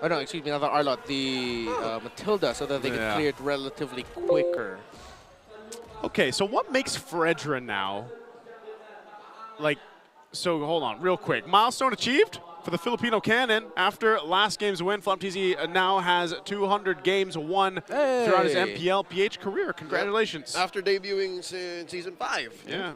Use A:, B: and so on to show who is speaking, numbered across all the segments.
A: Oh no, excuse me, not the Arlott, the Matilda, so that they can clear it relatively quicker.
B: Okay, so what makes Fredrin now, like, so hold on, real quick. Milestone achieved for the Filipino Cannon. After last game's win, FALCON now has 200 games won throughout his MPL.ph career. Congratulations.
C: Yep. After debuting in Season 5.
B: Yeah.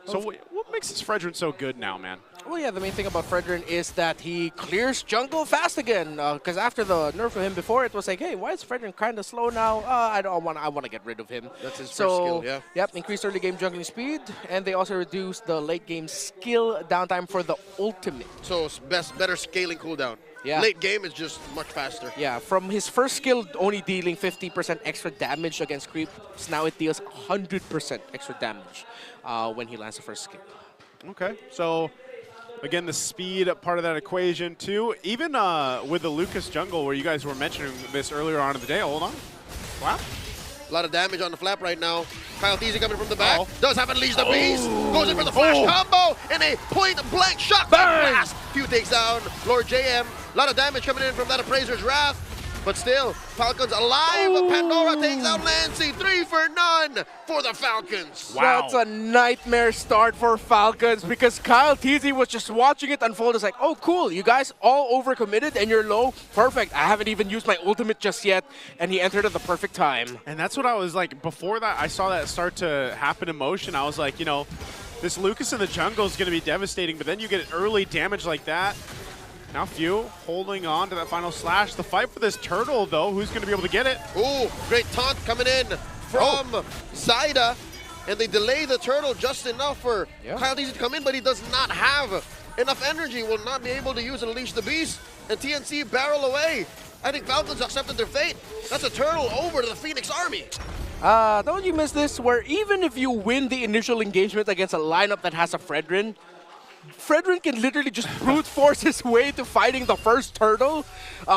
B: So what makes this Fredrin so good now, man?
A: Well, yeah, the main thing about Fredrin is that he clears jungle fast again. Because after the nerf of him before, it was like, hey, why is Fredrin kind of slow now? I want to get rid of him.
C: That's his first skill, yeah.
A: Yep, increased early game jungling speed, and they also reduced the late game skill downtime for the ultimate.
C: So better scaling cooldown.
A: Yeah.
C: Late game is just much faster.
A: Yeah, from his first skill only dealing 50% extra damage against creeps, now it deals 100% extra damage when he lands the first skill.
B: Okay, so again, the speed part of that equation too. Even with the Lucas jungle, where you guys were mentioning this earlier on in the day. Hold on. Wow.
C: A lot of damage on the flap right now. cometPH coming from the back. Does have Unleash the Beast. Goes in for the flash combo and a point-blank shot blast. Few takes down Lord JM. A lot of damage coming in from that Appraiser's Wrath. But still, Falcons alive. Pandora takes out Lancy. 3 for none for the Falcons.
A: Wow. That's a nightmare start for Falcons because cometPH was just watching it unfold. It's like, oh, cool. You guys all overcommitted and you're low. Perfect. I haven't even used my ultimate just yet. And he entered at the perfect time.
B: And that's what I was like, before that, I saw that start to happen in motion. I was like, you know, this Lucas in the jungle is going to be devastating. But then you get early damage like that. Now Few holding on to that final slash. The fight for this turtle, though, who's going to be able to get it?
C: Ooh, great taunt coming in from Zaida. And they delay the turtle just enough for cometPH to come in, but he does not have enough energy. Will not be able to use Unleash the Beast. And TNC barrel away. I think Falcons accepted their fate. That's a turtle over to the Phoenix Army.
A: Don't you miss this? Where even if you win the initial engagement against a lineup that has a Fredrin can literally just brute force his way to fighting the first turtle.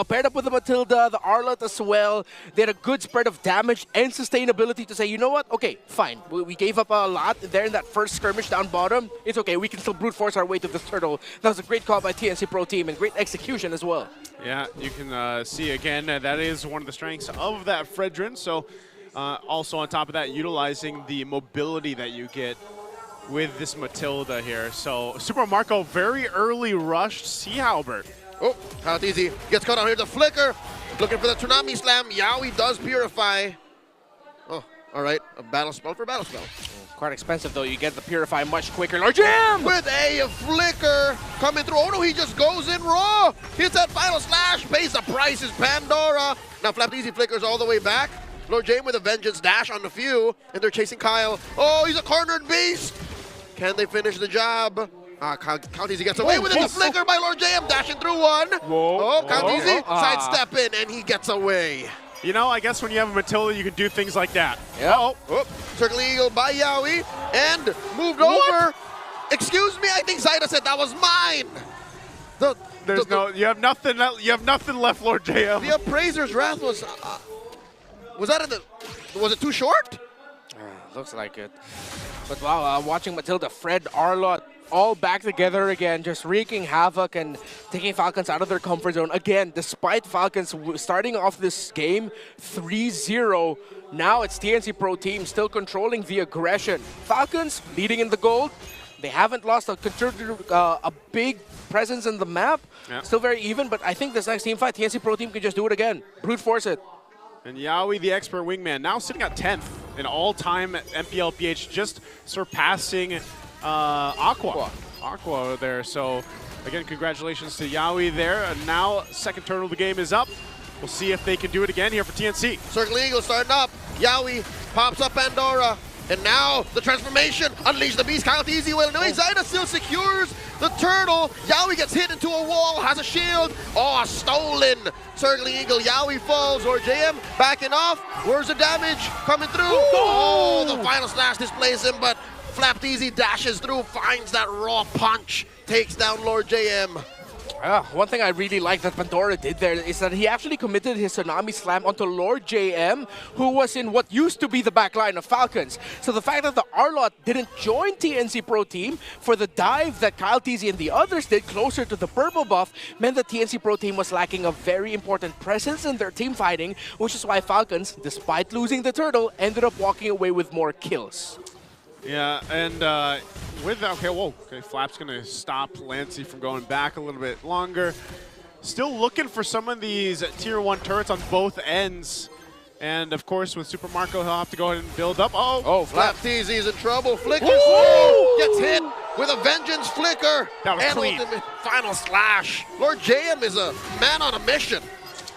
A: Paired up with the Matilda, the Arlott as well. They had a good spread of damage and sustainability to say, you know what? Okay, fine. We gave up a lot there in that first skirmish down bottom. It's okay. We can still brute force our way to this turtle. That was a great call by TNC Pro Team and great execution as well.
B: Yeah, you can see again, that is one of the strengths of that Fredrin. So also on top of that, utilizing the mobility that you get with this Matilda here. So Super Marco very early rushed Sea Halberd.
C: Oh, cometPH gets caught out here. The flicker, looking for the Tsunami Slam. Yaoi does Purify. Oh, all right, a battle spell for battle spell.
A: Quite expensive though. You get the Purify much quicker. Lord Jam
C: with a flicker coming through. Oh no, he just goes in raw. Hits that final slash, pays the price. Is Pandora. Now FALCON flickers all the way back. Lord Jam with a vengeance dash on the Few, and they're chasing Kyle. Oh, he's a cornered beast. Can they finish the job? cometPH gets away with it. The flicker by Lord JM, dashing through one. cometPH sidestep in, and he gets away.
B: You know, I guess when you have a Matilda, you can do things like that.
C: Circling Eagle by Yaoi, and moved over. Excuse me, I think Zaida said that was mine.
B: You have nothing. You have nothing left, Lord JM.
C: The Appraiser's Wrath was that in the? Was it too short?
A: Looks like it. But wow, watching Matilda, Fred, Arlott, all back together again, just wreaking havoc and taking Falcons out of their comfort zone. Again, despite Falcons starting off this game 3-0, now it's TNC Pro Team still controlling the aggression. Falcons leading in the gold. They haven't lost a big presence in the map. Yeah. Still very even, but I think this next team fight, TNC Pro Team can just do it again. Brute force it.
B: And Yaoi, the expert wingman, now sitting at 10th in all-time MPL.pH, just surpassing Aqua there. So, again, congratulations to Yaoi there. And now, second turtle of the game is up. We'll see if they can do it again here for TNC.
C: Circle Eagle starting up. Yaoi pops up Pandora. And now, the transformation. Unleash the Beast. cometPH will. No, Zaida still secures the turtle. Yaoi gets hit into a wall, has a shield. Oh, stolen. Circling Eagle. Yaoi falls. Or JM backing off. Where's the damage coming through? Oh, the final slash displays him, but FALCON dashes through, finds that raw punch, takes down Lord JM.
A: One thing I really like that Pandora did there is that he actually committed his Tsunami Slam onto Lord JM, who was in what used to be the back line of Falcons. So the fact that the Arlot didn't join TNC Pro Team for the dive that Kyle TZ and the others did closer to the purple buff meant the TNC Pro Team was lacking a very important presence in their team fighting, which is why Falcons, despite losing the turtle, ended up walking away with more kills.
B: Yeah, and with that, okay, Flap's gonna stop Lancey from going back a little bit longer. Still looking for some of these tier 1 turrets on both ends. And of course, with Super Marco, he'll have to go ahead and build up. Oh,
C: Flap TZ is in trouble. Flickers through, gets hit with a Vengeance Flicker.
B: That was
C: and
B: clean.
C: ultimate final slash. Lord JM is a man on a mission.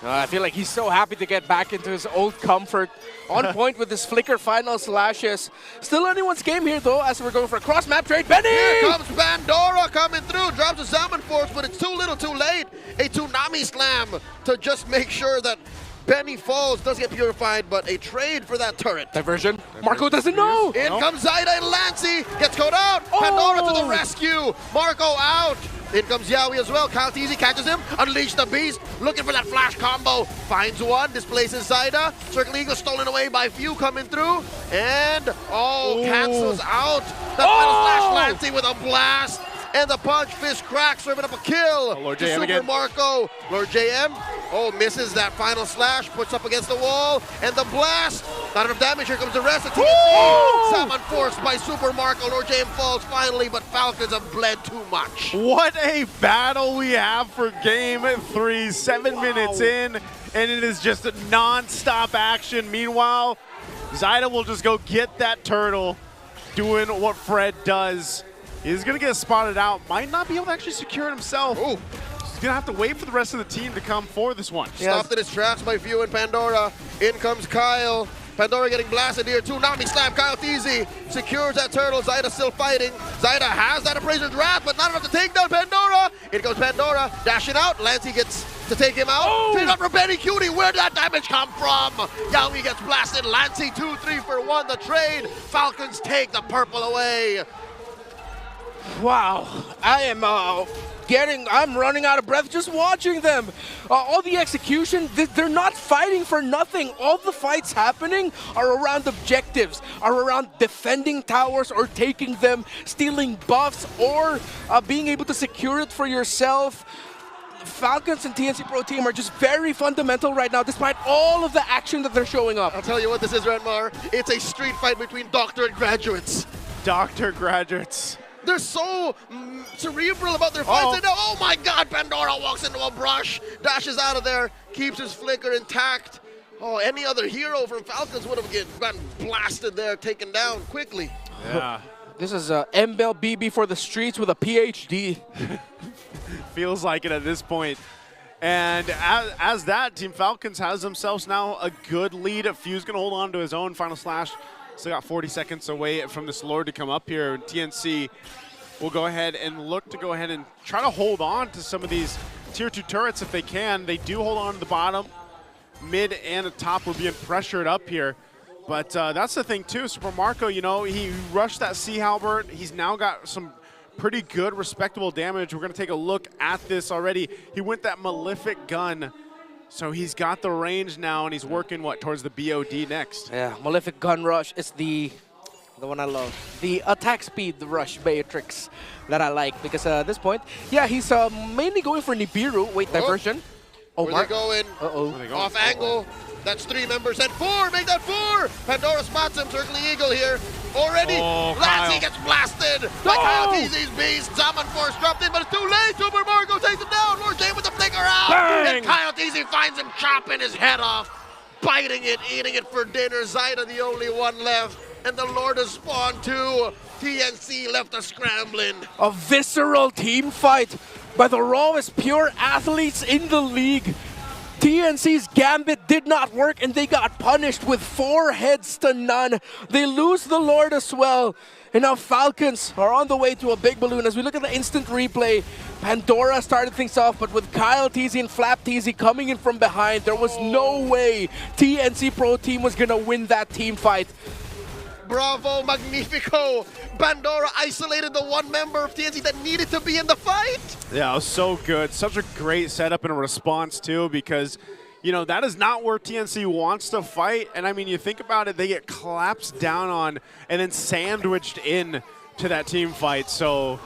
A: I feel like he's so happy to get back into his old comfort. On point with his Flicker final slashes. Still anyone's game here though, as we're going for a cross-map trade. Benny!
C: Here comes Pandora coming through, drops a Salmon Force, but it's too little too late. A Tsunami Slam to just make sure that Benny falls, does get purified, but a trade for that turret.
A: Diversion. Marco doesn't know!
C: In comes Zaida and Lancey, gets caught out. Pandora to the rescue. Marco out. In comes Yowie as well. Kyle TZ catches him. Unleash the Beast. Looking for that flash combo. Finds one. Displaces Zaida. Circle Eagle stolen away by Few coming through. And, cancels out. The final slash. Lancey with a blast. And the punch fist crack, serving up a kill.
B: Lord
C: to
B: JM
C: Super
B: again.
C: Marco. Lord JM. Misses that final slash. Puts up against the wall. And the blast. Not enough damage. Here comes the rest of TNC. Salmon forced by Super Marco. Lord JM falls finally, but Falcons have bled too much.
B: What a battle we have for game 3, 7 minutes in, and it is just non-stop action. Meanwhile, Zaida will just go get that turtle, doing what Fred does. He's gonna get spotted out, might not be able to actually secure it himself.
C: Ooh.
B: He's gonna have to wait for the rest of the team to come for this one.
C: Stopped in his tracks by Few and Pandora. In comes Kyle. Pandora getting blasted here too. Nami slam. Kyle TZ secures that turtle. Zaida still fighting. Zaida has that Appraiser's Wrath, but not enough to take down Pandora. In goes Pandora, dashing out. Lancey gets to take him out. Take out from Benny Cutie. Where did that damage come from? Yowie gets blasted. Lancey 2-3 for 1. The trade. Falcons take the purple away.
A: Wow, I am I'm running out of breath just watching them. All the execution, they're not fighting for nothing. All the fights happening are around objectives, are around defending towers or taking them, stealing buffs, or being able to secure it for yourself. Falcons and TNC Pro Team are just very fundamental right now, despite all of the action that they're showing up.
C: I'll tell you what this is, Renmar. It's a street fight between doctor and graduates.
B: Doctor graduates.
C: They're so cerebral about their fights. They know, oh my God, Pandora walks into a brush, dashes out of there, keeps his flicker intact. Any other hero from Falcons would have gotten blasted there, taken down quickly.
B: Yeah.
A: This is MPL BB for the streets with a PhD.
B: Feels like it at this point. And as that, Team Falcons has themselves now a good lead. Few's going to hold on to his own final slash. Still got 40 seconds away from this Lord to come up here. TNC will go ahead and look to go ahead and try to hold on to some of these tier 2 turrets if they can. They do hold on to the bottom. Mid and the top were being pressured up here. But that's the thing too, Super Marco, you know, he rushed that Sea Halberd. He's now got some pretty good, respectable damage. We're going to take a look at this already. He went that Malefic gun. So he's got the range now, and he's working, towards the BOD next.
A: Yeah, Malefic Gun Rush is the one I love. The attack speed rush matrix that I like, because at this point, yeah, he's mainly going for Nibiru. Wait, diversion.
C: Where they going? Off angle. That's 3 members and 4. Make that 4. Pandora spots him. Circling Eagle here. Already. Lancey gets blasted by Kyle TZ's Beast. Salmon Force dropped in, but it's too late. Super Marco takes him down. Lord James with the flicker out.
A: Bang!
C: And Kyle TZ finds him chopping his head off. Biting it, eating it for dinner. Zaida the only one left. And the Lord has spawned too. TNC left us scrambling.
A: A visceral team fight by the rawest pure athletes in the league. TNC's Gambit did not work, and they got punished with 4 heads to none. They lose the Lord as well. And now Falcons are on the way to a big balloon. As we look at the instant replay, Pandora started things off, but with Kyle TZ and Flap TZ coming in from behind, there was no way TNC Pro Team was going to win that team fight.
C: Bravo, Magnifico. Pandora isolated the one member of TNC that needed to be in the fight.
B: Yeah, it was so good. Such a great setup and a response, too, because, you know, that is not where TNC wants to fight. And, I mean, you think about it, they get collapsed down on and then sandwiched in to that team fight. So,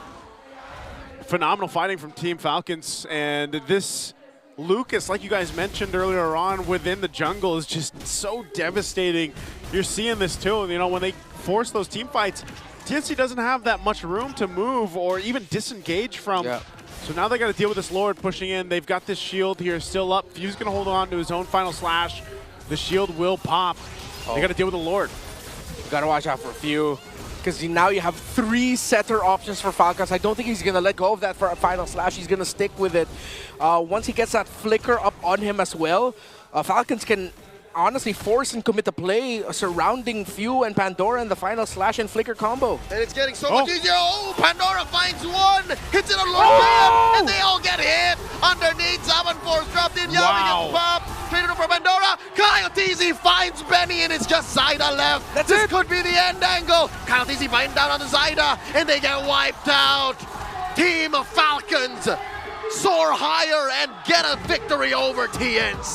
B: phenomenal fighting from Team Falcons. And this Lucas, like you guys mentioned earlier on, within the jungle is just so devastating. You're seeing this, too. You know, when they force those team fights, TNC doesn't have that much room to move or even disengage from.
A: Yeah.
B: So now they got to deal with this Lord pushing in. They've got this shield here still up. Fuse going to hold on to his own final slash. The shield will pop. They got to deal with the Lord.
A: You gotta watch out for a few, because now you have 3 setter options for Falcons. I don't think he's gonna let go of that for a final slash. He's gonna stick with it. Once he gets that flicker up on him as well, Falcons can honestly force and commit to play surrounding Few and Pandora in the final slash and flicker combo.
C: And it's getting so much easier. Oh, Pandora finds one, hits it on Lord, and they all get hit. Underneath, 7-4's dropped in. Yami gets popped. Traded over Pandora. Coyote finds Benny, and it's just Zyda left. This could be the end angle. Coyote biting down on the Zyda, and they get wiped out. Team of Falcons soar higher and get a victory over TNC.